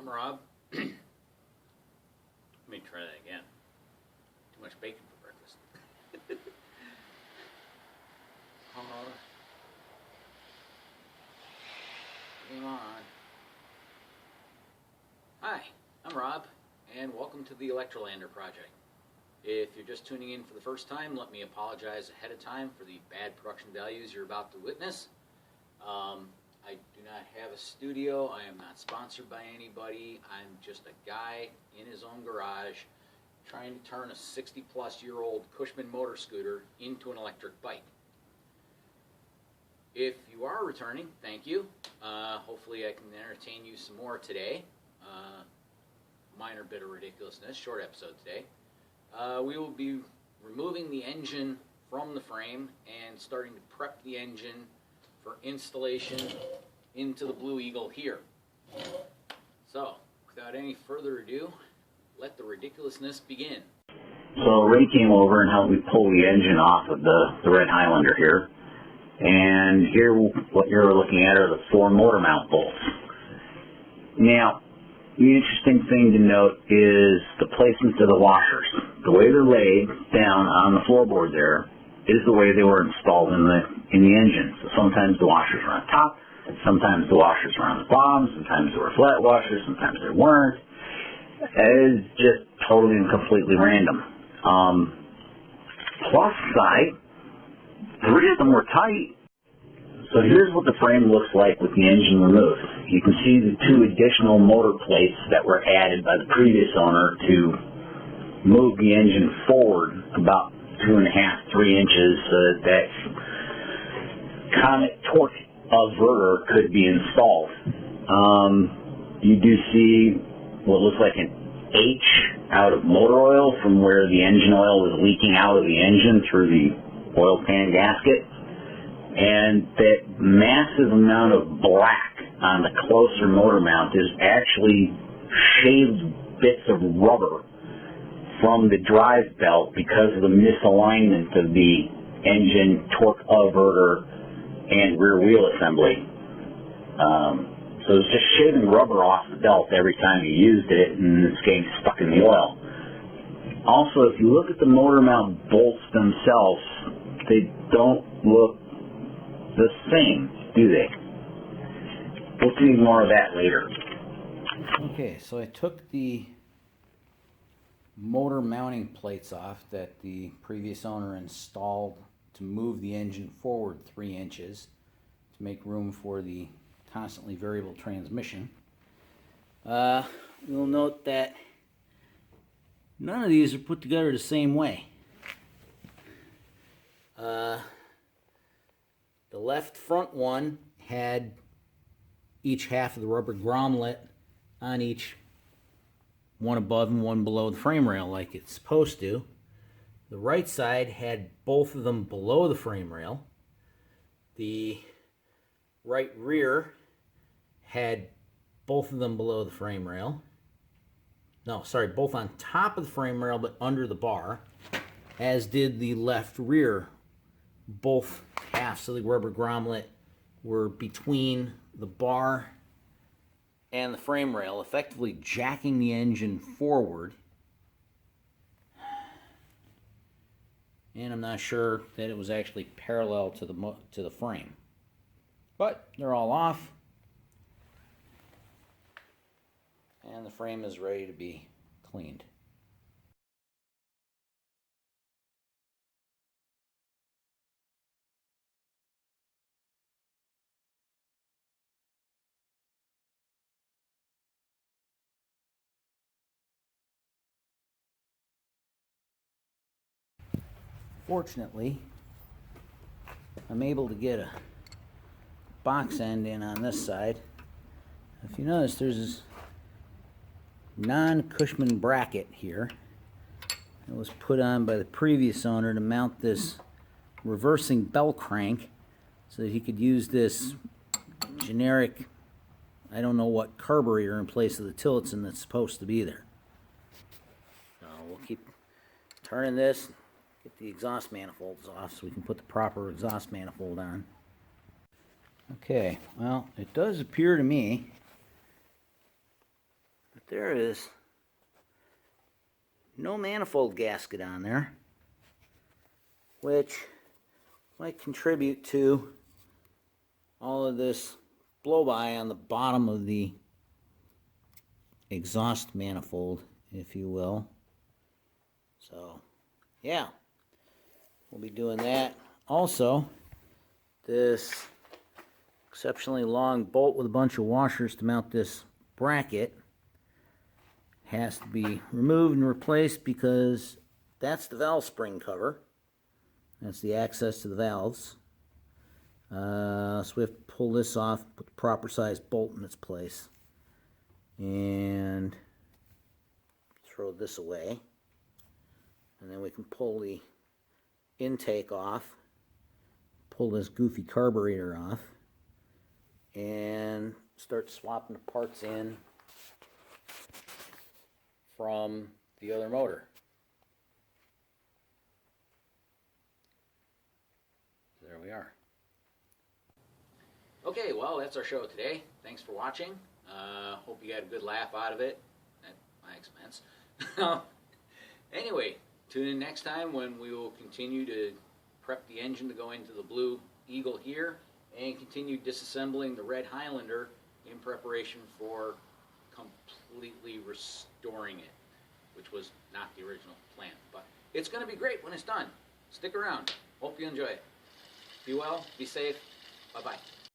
Rob. Let me try that again. Too much bacon for breakfast. Game on. Hi, I'm Rob, and welcome to the Highlander project. If you're just tuning in for the first time, let me apologize ahead of time for the bad production values you're about to witness. I do not have a studio. I am not sponsored by anybody. I'm just a guy in his own garage trying to turn a 60-plus-year-old Cushman motor scooter into an electric bike. If you are returning, thank you. Hopefully I can entertain you some more today. Minor bit of ridiculousness, short episode today. We will be removing the engine from the frame and starting to prep the engine for installation into the Blue Eagle here. So, without any further ado, let the ridiculousness begin. So Ray came over and helped me pull the engine off of the red Highlander here. And here, what you're looking at are the 4 motor mount bolts. Now, the interesting thing to note is the placement of the washers. The way they're laid down on the floorboard there is the way they were installed in the engine. So sometimes the washers are on top, sometimes the washers are on the bottom, sometimes they were flat washers, sometimes they weren't. It's just totally and completely random. Plus side, 3 of them were tight. So here's what the frame looks like with the engine removed. You can see the 2 additional motor plates that were added by the previous owner to move the engine forward about 2.5–3 inches so that Comet torque averter could be installed. You do see what looks like an H out of motor oil from where the engine oil was leaking out of the engine through the oil pan gasket. And that massive amount of black on the closer motor mount is actually shaved bits of rubber from the drive belt because of the misalignment of the engine, torque averter, and rear wheel assembly. So it's just shaving rubber off the belt every time you used it, and it's getting stuck in the oil. Also, if you look at the motor mount bolts themselves, they don't look the same, do they? We'll see more of that later. Okay, so I took the motor mounting plates off that the previous owner installed to move the engine forward 3 inches to make room for the constantly variable transmission. You'll note that none of these are put together the same way. The left front one had each half of the rubber grommet on each, one above and one below the frame rail like it's supposed to. The right side had both of them below the frame rail. The right rear had both of them below the frame rail. No, sorry, both on top of the frame rail but under the bar, as did the left rear. Both halves of the rubber grommet were between the bar and the frame rail, effectively jacking the engine forward. And I'm not sure that it was actually parallel to the frame. But they're all off. And the frame is ready to be cleaned. Fortunately, I'm able to get a box end in on this side. If you notice, there's this non-Cushman bracket here. It was put on by the previous owner to mount this reversing bell crank so that he could use this generic, I don't know what, carburetor in place of the Tillotson that's supposed to be there. So we'll keep turning this. Get the exhaust manifolds off so we can put the proper exhaust manifold on. Okay, well, it does appear to me there is no manifold gasket on there, which might contribute to all of this blow-by on the bottom of the exhaust manifold, if you will. So, yeah, we'll be doing that. Also, this exceptionally long bolt with a bunch of washers to mount this bracket has to be removed and replaced because that's the valve spring cover. That's the access to the valves. So we have to pull this off, put the proper size bolt in its place, and throw this away. And then we can pull the intake off, pull this goofy carburetor off, and start swapping the parts in from the other motor. There we are. Okay, well, that's our show today. Thanks for watching. Hope you got a good laugh out of it at my expense. Anyway, tune in next time when we will continue to prep the engine to go into the Blue Eagle here and continue disassembling the red Highlander in preparation for completely restoring it, which was not the original plan. But it's going to be great when it's done. Stick around. Hope you enjoy it. Be well, be safe. Bye-bye.